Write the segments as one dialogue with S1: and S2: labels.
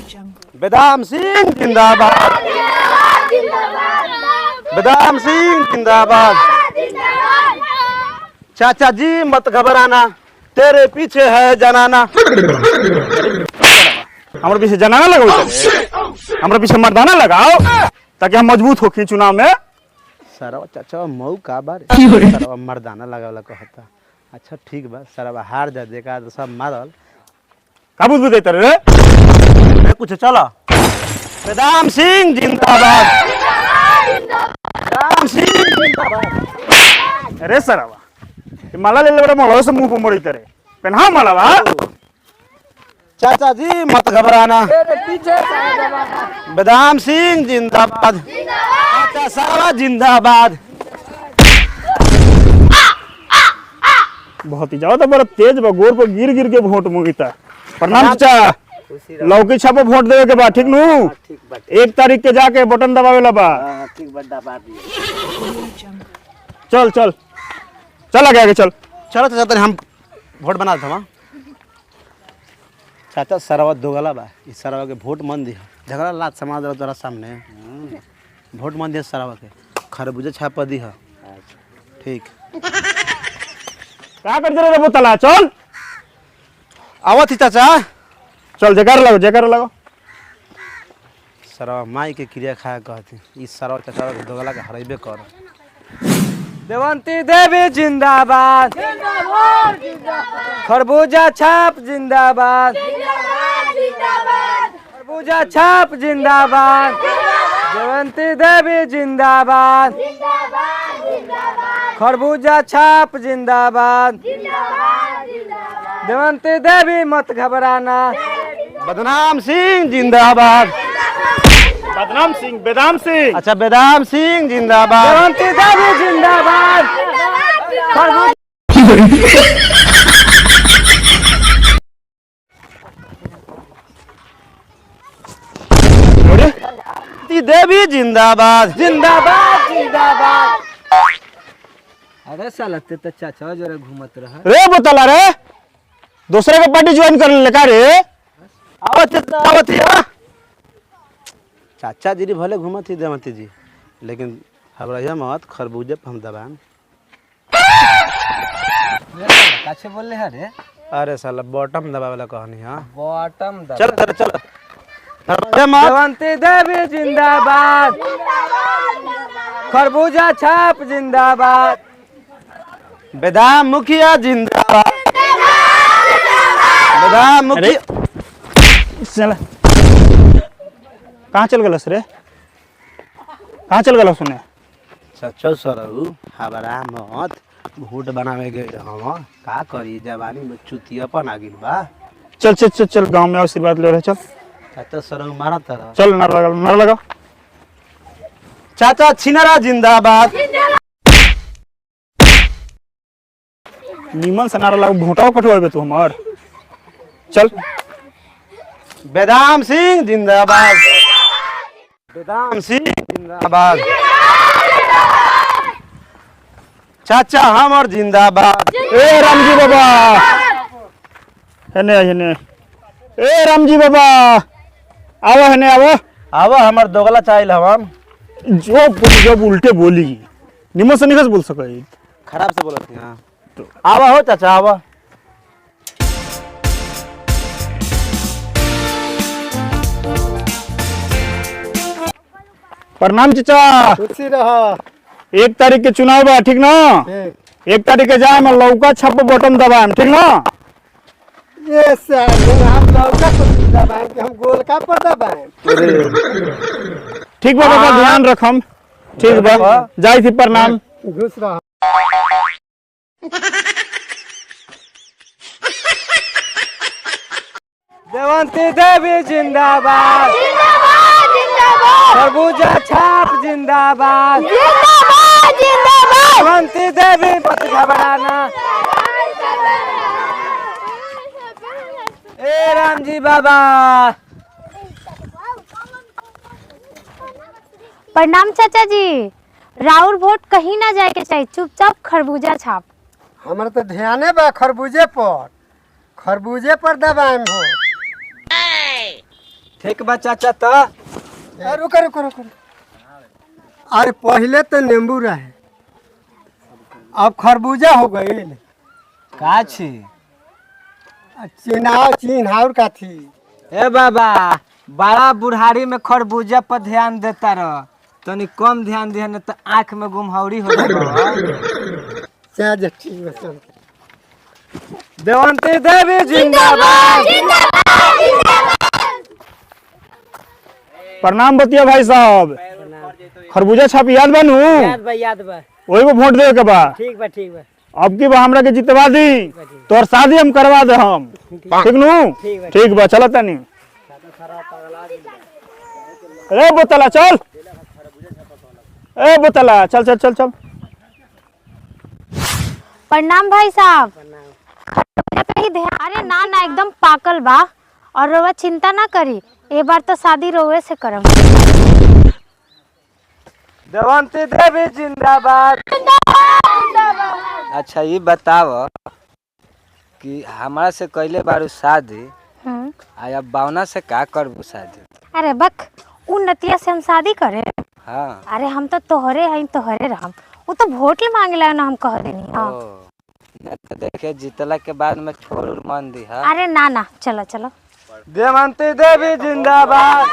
S1: बेदाम सिंह जिंदाबाद, बेदाम सिंह जिंदाबाद। चाचा जी मत घबराना, तेरे पीछे है जनाना।
S2: हमारे पीछे जनाना लगाओ, हमारे पीछे मर्दाना लगाओ ताकि हम मजबूत हो चुनाव में।
S1: सरवा चाचा मऊ का बार सरवा मर्दाना लगावला कहता। अच्छा ठीक बा, सरवा हार जा देखा तो सब मारल
S2: काबू भी देते रे
S1: कुछ चला। बेदाम सिंह जिंदाबाद, बेदाम सिंह जिंदाबाद।
S2: अरे सरवा माला ले ले बड़ा मोड़ा से मुंह पे मोड़ी तेरे पहना माला बा।
S1: चाचा जी मत घबराना, बेदाम सिंह जिंदाबाद, चाचा सरवा जिंदाबाद।
S2: बहुत ही ज्यादा बड़ा तेज बा, गोर पर गिर गिर के वोट मुगीता। प्रणाम चाचा, लौकी छापो वोट देवे के बा, ठीक नु? 1 तारीख के जाके बटन दबावेला बा।
S1: ठीक बा, दबा दिए।
S2: चल चल चल आगे आगे चल।
S1: चलो चाचा हम वोट बना देता। चाचा सरवा दोगला बा, इस सरवा के वोट मन दिया, झगड़ा लात समाज रहा तोरा सामने। वोट मन दिया सरवा के, खरबूजा छापा दिया। ठीक
S2: क्या कर रे बोतला, चल
S1: आवत ही चाचा।
S2: चल जयकार लगो।
S1: सरवा माई के क्रिया खाया कहती, इस सरवा चाचा के दोगला के हरेबे कर।
S3: देवंती देवी जिंदाबाद, खरबूजा छाप जिंदाबाद, खरबूजा छाप जिंदाबाद, देवंती देवी जिंदाबाद, खरबूजा छाप जिंदाबाद, देवंती देवी मत घबराना।
S1: बदनाम सिंह जिंदाबाद,
S2: बदनाम सिंह बेदाम सिंह।
S1: अच्छा बेदाम सिंह जिंदाबाद,
S3: देवंती देवी जिंदाबाद, खरबूजा
S1: देवी जिंदाबाद,
S3: जिंदाबाद जिंदाबाद। अरे साला ते तो चाचा जरा घूमत रहा।
S2: रे बोतला रे, दूसरे के पार्टी ज्वाइन कर ले का रे?
S1: आवत या चाचा जी भले घूमत ही देवंती जी, लेकिन हमरा मत खरबूजे पे हम दबान।
S3: काछे बोल रहे रे?
S1: अरे साला बॉटम दबावेला कहनी। हां
S3: बॉटम दबा।
S1: चल चल।
S3: देवंती देवी जिंदाबाद, खरबूजा छाप जिंदाबाद,
S1: बेदाम मुखिया जिंदाबाद, बेदाम मुखिया।
S2: चल कहाँ चल गलस रे, कहाँ चल गलस सुने?
S1: सचो सरऊ हमारा मत वोट बनावे गए हम का करी, जवानी में चुतियापन आ गिल बा।
S2: चल चल चल चल गांव में आशीर्वाद ले रहे। चल
S1: चाचा सरऊ मारा तरह।
S2: चल नर लगा।
S1: चाचा छिनरा जिंदाबाद,
S2: नीमन से नारा लगा, भोटाओ कटवाबे तू हमार। चल
S1: बेदाम सिंह जिंदाबाद, बेदाम सिंह जिंदाबाद। चाचा हमर जिंदाबाद।
S2: ए रामजी बाबा हेने ए रामजी बाबा आओ हेने आओ।
S1: अब हमर दोगला चाहिए हम
S2: जब उल्टे बोली निमन से नहीं बोल सके,
S1: खराब से बोलत हैं। आवा हो चाचा आवा।
S2: प्रणाम चाचा।
S3: खुशी रहो।
S2: 1 तारीख के चुनाव बा, ठीक ना? 1 तारीख के जाए लौका छाप बटन दबाएम, ठीक ना?
S3: ये साले हम लौका को दबाएं कि हम गोलका पर दबाएं?
S2: ठीक बा बाबा, ध्यान रखम। ठीक बा, जाई थी प्रणाम।
S3: घुस रहा। देवंती देवी जिंदाबाद, खरबूजा छाप जिंदाबाद, देवंती देवी मत घबराना। ए रामजी बाबा।
S4: प्रणाम चाचा जी। राउर वोट कहीं ना जाए के चाहिए, चुपचाप खरबूजा छाप।
S3: हमारे तो ध्यान बा खरबूजे पर दबाएं हो। ठीक बा चाचा तो
S5: रुको रुको रुको। अरे पहले तो नींबू रहे, अब खरबूजा हो गई।
S3: का छी
S5: चिन्हाउर का थी।
S3: ए बाबा, बड़ा बुढ़ारी में खरबूजा पर ध्यान देता रह, तनी कम ध्यान दिया न तो आँख में गुमहौरी हो जाएगा।
S5: चल ठीक है चल।
S3: देवंती देवी जिंदाबाद।
S2: प्रणाम बतिया भाई साहब। खरबूजा छाप याद बनू?
S3: याद बा।
S2: वही को वोट दे के बा।
S3: ठीक बा ठीक बा।
S2: अब की बा हमरा के जितवा दी, तोर शादी हम करवा दे हम। ठीक नु? ठीक बा, चलो तनी। ए बोतला चल, ए बोतला चल चल चल चल।
S4: प्रणाम भाई साहब। खरबूजा पे ही ध्यान। अरे ना ना, एकदम पाकल बा। और रोवा चिंता ना करी, ए बार तो शादी रोवे से करम।
S3: देवंती देवी जिंदाबाद। अच्छा ये बताव कि हमारा से कैले बारू शादी, आया बावना से का करबू शादी?
S4: अरे बक, उ नतिया से हम शादी करे?
S3: हाँ।
S4: अरे हम तो तोहरे हैं, तोहरे रहम। वो तो वोट ही मांगला ना, हम कह देनी। हाँ
S3: तो देखे जीतला के बाद में छोड़ मन दी। हाँ?
S4: अरे ना ना, चलो चलो।
S3: देवंती देवी जिंदाबाद।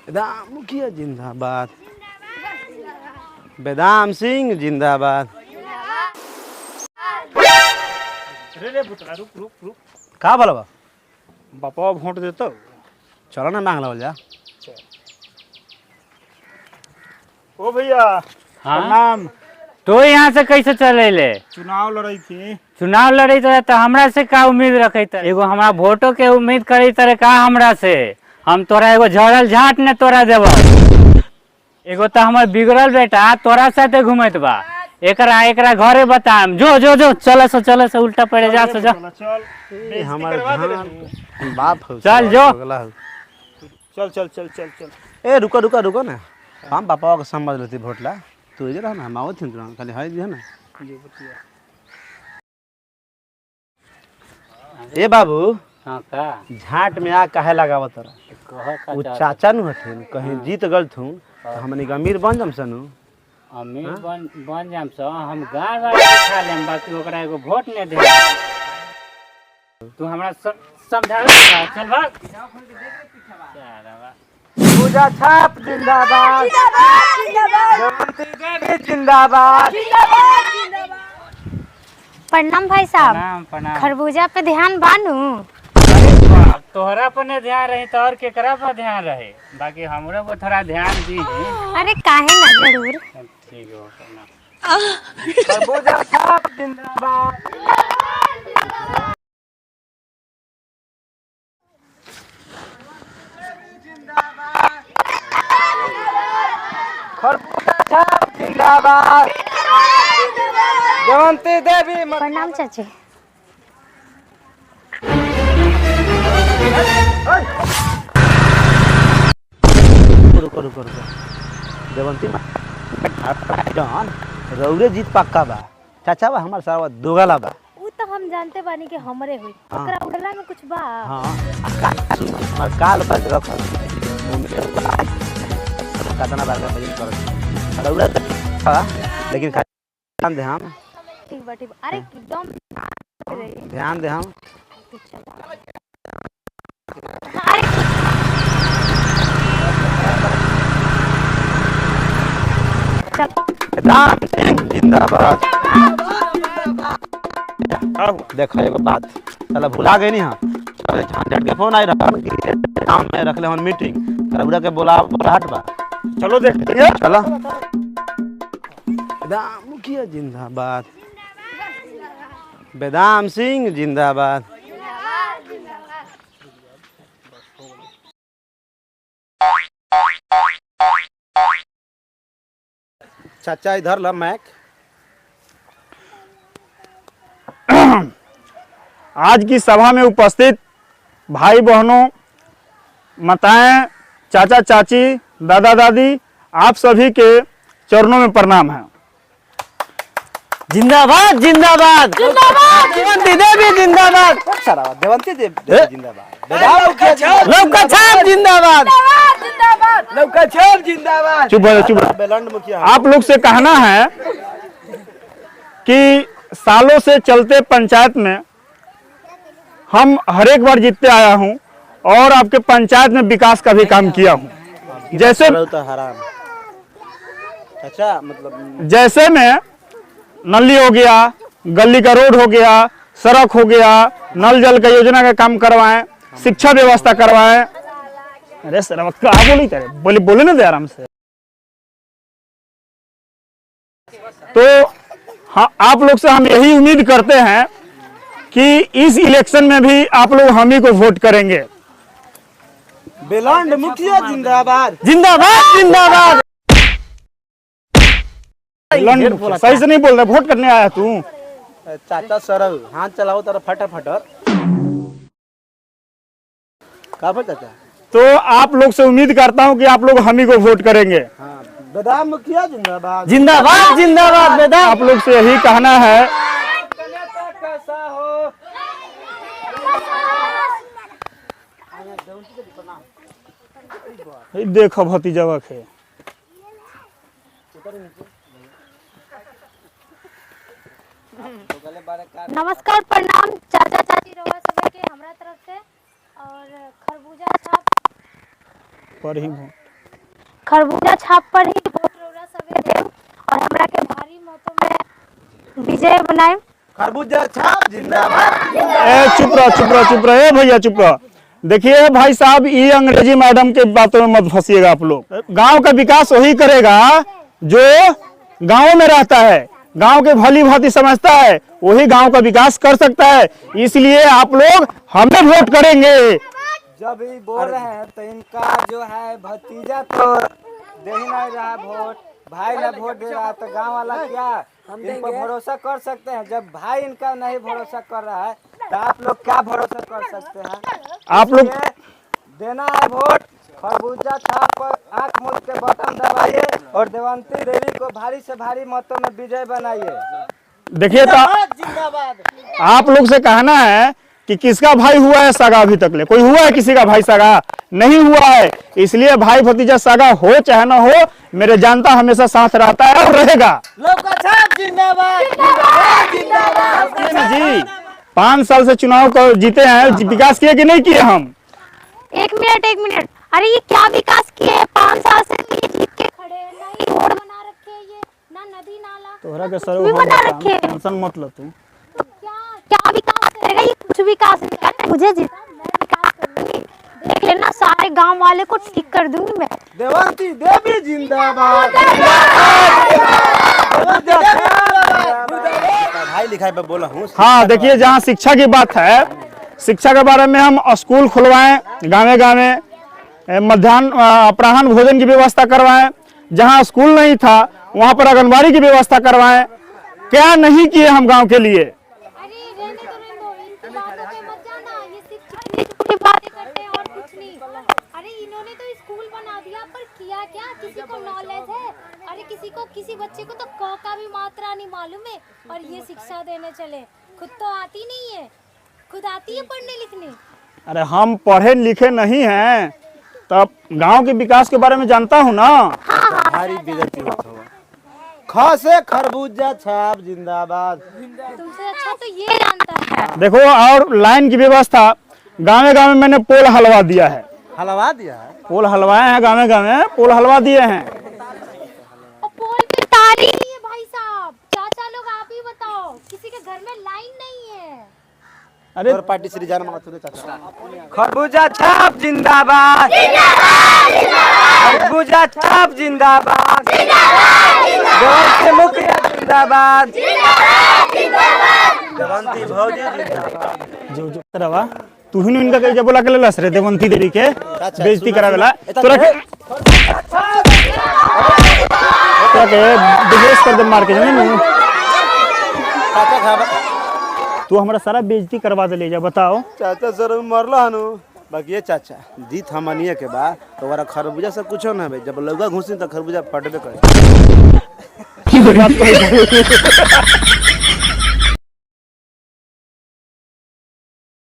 S1: बेदाम मुखिया जिंदाबाद। बेदाम सिंह जिंदाबाद।
S2: रे पुतला रुक रुक रुक।
S1: का बोला बा?
S2: बापा वोट देतो।
S1: चलो ना मांग लो जा।
S2: ओ भैया प्रणाम।
S6: तो यहाँ से कैसे चले ले?
S2: चुनाव लड़ाई थी।
S6: चुनाव लड़ी तो हमरा से का उम्मीद रखे? एगो हमरा वोटो के उम्मीद करी तरह का हमरा से? हम तोरा एगो झड़ल झाट ने तोरा देव। एगो तो हमर बिगड़ल बेटा तोरा साथे घूमत बा। एकरा एकरा घरे बताम। जो जो जो चल से उल्टा पड़े जा से जा।
S1: ए हमार बाप हो।
S6: चल जो।
S2: चल चल चल चल चल।
S1: ए रुको रुको रुको ना, हम पापा को समझ लेती वोट ला। तू इधर रह ना, हम आवत हन तुरंत खाली हाय दिया ना। ए बाबू,
S6: हां का
S1: झाट में आ काहे लगावत रहा?
S6: कह का
S1: उ चाचा नु हथिन, कहीं जीत गल थू तो हमनी के अमीर बन जम सनु।
S6: अमीर बन जाम सो हम गांव वाले खा लेम, बाकी ओकरा एगो वोट ने दे। तू हमरा समझा। चल भाग।
S3: पूजा छाप जिंदाबाद। देवंती देवी जिंदाबाद।
S4: प्रणाम भाई साहब।
S6: प्रणाम प्रणाम।
S4: खरबूजा पे ध्यान बानू?
S6: तोहरा पर ने ध्यान रही तो और केकरा पर ध्यान रहे? बाकी हमरो को थोड़ा ध्यान दी।
S4: अरे काहे ना, जरूर।
S6: ठीक हो प्रणाम।
S3: खरबूजा छाप जिंदाबाद। खरबूजा छाप जिंदाबाद। देवंती देवी।
S4: प्रणाम चाची।
S1: रुको रुको रुको। देवंती जान रौरे जीत पक्का बा। चाचा बा हमार सारा दोगला बा।
S4: वो तो हम जानते बानी कि हमरे हुई। ओकरा उड़ला में कुछ बा?
S1: हां हमार काल पर रख कतना बार का भजन कर रौरा हां, लेकिन ध्यान दे हम।
S4: ठीक बा ठीक बा। अरे एकदम
S1: ध्यान दे हम। बेदाम सिंह जिंदाबाद। देखो एगो बात, चला भुला गई नहीं। हाँ झंझट के फोन आई रहा काम में रख ले हम मीटिंग। रउरा के बोला हट बा।
S2: चलो देखते हैं।
S1: चला। बेदाम मुखिया जिंदाबाद। बेदाम सिंह जिंदाबाद। चाचा इधर ला मैक।
S2: आज की सभा में उपस्थित भाई बहनों, माताएं, चाचा चाची, दादा दादी, आप सभी के चरणों में प्रणाम है।
S3: जिंदाबाद जिंदाबाद देवंती देवी जिंदाबाद
S1: सारा देवंती देवी जिंदाबाद। बेदाम मुखिया
S3: लौका छाप जिंदाबाद
S1: लौका छाप जिंदाबाद।
S2: चुप रहो, चुप रहो।
S1: बेलंड मुखिया
S2: आप लोग से कहना है कि सालों से चलते पंचायत में हम हर एक बार जीतते आया हूं और आपके पंचायत में विकास का भी काम किया हूं। जैसे
S1: तो हराम अच्छा मतलब
S2: जैसे में नली हो गया, गली का रोड हो गया, सड़क हो गया, नल जल का योजना का काम करवाएं, शिक्षा व्यवस्था करवाएं। अरे सर क्या बोली तेरे बोले ना दे आराम से। तो हाँ, आप लोग से हम यही उम्मीद करते हैं कि इस इलेक्शन में भी आप लोग हम ही को वोट करेंगे।
S1: बेलंड मुखिया जिंदाबाद।
S2: जिंदाबाद जिंदाबाद। सही से नहीं बोल रहा, वोट करने आया तू।
S1: चाचा सरल हाथ चलाओ तेरा फटाफट का बोल चाचा।
S2: तो आप लोग से उम्मीद करता हूं कि आप लोग हम ही को वोट करेंगे।
S1: हाँ बेदाम मुखिया जिंदाबाद।
S3: जिंदाबाद जिंदाबाद बेदाम।
S2: आप लोग से यही कहना है देखो भतीजा के
S4: नमस्कार प्रणाम चाचा चाची रउआ सब के हमरा तरफ से। और खरबूजा छाप
S2: पर ही वोट।
S4: खरबूजा छाप पर ही वोट रउआ सब देव और हमरा के भारी मतों में विजय बनाए।
S1: खरबूजा छाप जिंदाबाद।
S2: ए चुप रहो चुप रहो चुप रहो। ए भैया चुप रहो। देखिए भाई साहब, ये अंग्रेजी मैडम के बातों में मत फंसिएगा आप लोग। गांव का विकास वही करेगा जो गांव में रहता है, गांव के भली भांति समझता है, वही गांव का विकास कर सकता है। इसलिए आप लोग हमें वोट करेंगे।
S3: जब ये बोल रहे हैं तो इनका जो है भतीजा तो दे ही नहीं रहा वोट, भाई ना वोट दे रहा, तो गांव वाला क्या इन पर भरोसा कर सकते हैं? जब भाई इनका नहीं भरोसा कर रहा है तो आप लोग क्या भरोसा कर सकते हैं?
S2: आप लोग
S3: देना है वोट, खरबूजा छाप पर आंख मूंद के बटन दबाइए और देवंती देवी को भारी से भारी मतों में विजय बनाइए।
S2: देखिए तो आप लोग से कहना है कि किसका भाई हुआ है सगा? अभी तक ले कोई हुआ है किसी का भाई सगा? नहीं हुआ है। इसलिए भाई भतीजा सगा हो चाहे ना हो, मेरे जानता हमेशा साथ रहता है और रहेगा।
S3: लौका छाप जिंदाबाद
S2: जी 5 साल से चुनाव को जीते हैं, विकास किए कि नहीं किए हम?
S4: एक मिनट अरे ये क्या विकास किए? 5 साल से ये जीत के खड़े हैं, ना ही रोड बना रखे हैं, ये ना नदी नाला
S2: तोहरा के सर
S4: भी बना रखे हैं।
S2: टेंशन मत लो तू।
S4: तो क्या विकास करेगा ये? कुछ विकास नहीं करना। मुझे जीता मैं विकास करूंगी, देख लेना सारे गांव वाले को ठीक कर दूंगी मैं।
S1: देवंती देवी जिंदाबाद। पढ़ाई लिखाई पे बोला हूँ।
S2: हाँ देखिए, जहाँ शिक्षा की बात है, शिक्षा के बारे में हम स्कूल खुलवाएं, गाँव गाँव मध्याह्न अपराह्न भोजन की व्यवस्था करवाएं। जहाँ स्कूल नहीं था वहाँ पर आंगनबाड़ी की व्यवस्था करवाएं। क्या नहीं किए हम गांव के लिए?
S4: अरे रहने दो इनकी बातों पे मत जाना, ये सिर्फ छोटी बातें करते हैं और कुछ नहीं। अरे इन्होंने तो स्कूल बना दिया, पर किया क्या? किसी को नॉलेज है? अरे किसी बच्चे को तो क का भी मात्रा नहीं मालूम है और ये शिक्षा देने चले। खुद तो आती नहीं है, खुद आती है पढ़ने लिखने।
S2: अरे हम पढ़े लिखे नहीं हैं, तब गांव के विकास के बारे में जानता हूँ ना।
S1: भारी बेइज्जती होता होगा। खासे खरबूजा छाप जिंदाबाद।
S4: तुमसे अच्छा तो ये जानता है।
S2: देखो, और लाइन की व्यवस्था गाँव गाँव में मैंने पोल हलवा दिया है।
S1: हलवा दिया है?
S2: पोल हलवाए हैं, गाँव गाँव पोल हलवा दिए हैं।
S4: और पोल पे तार ही नहीं है भाई साहब। चाचा लोग आप ही बताओ, किसी के घर में लाइन नहीं है।
S2: अरे
S1: और पार्टी श्री जान माथुरे चाचा।
S3: खरबूजा छाप जिंदाबाद। खरबूजा छाप जिंदाबाद। देवंती मुखिया जिंदाबाद।
S1: देवंती भौजी जिंदाबाद।
S2: जो तरवा तू ही इनका कहीं बोला के लेलस रे देवंती देवी के बेइज्जती करावेला तोरा के विदेश कर दे मार के जाने नु।
S1: चाचा खाबा
S2: तू हमारा सारा बेइज्जती करवा दे ले जा। बताओ
S1: चाचा सर मरला हनु बाकी ये चाचा जीत हमनिए के बा तो वाला खरबूजा से कुछो ना भाई। जब लौका घुसी तो खरबूजा फटबे करे।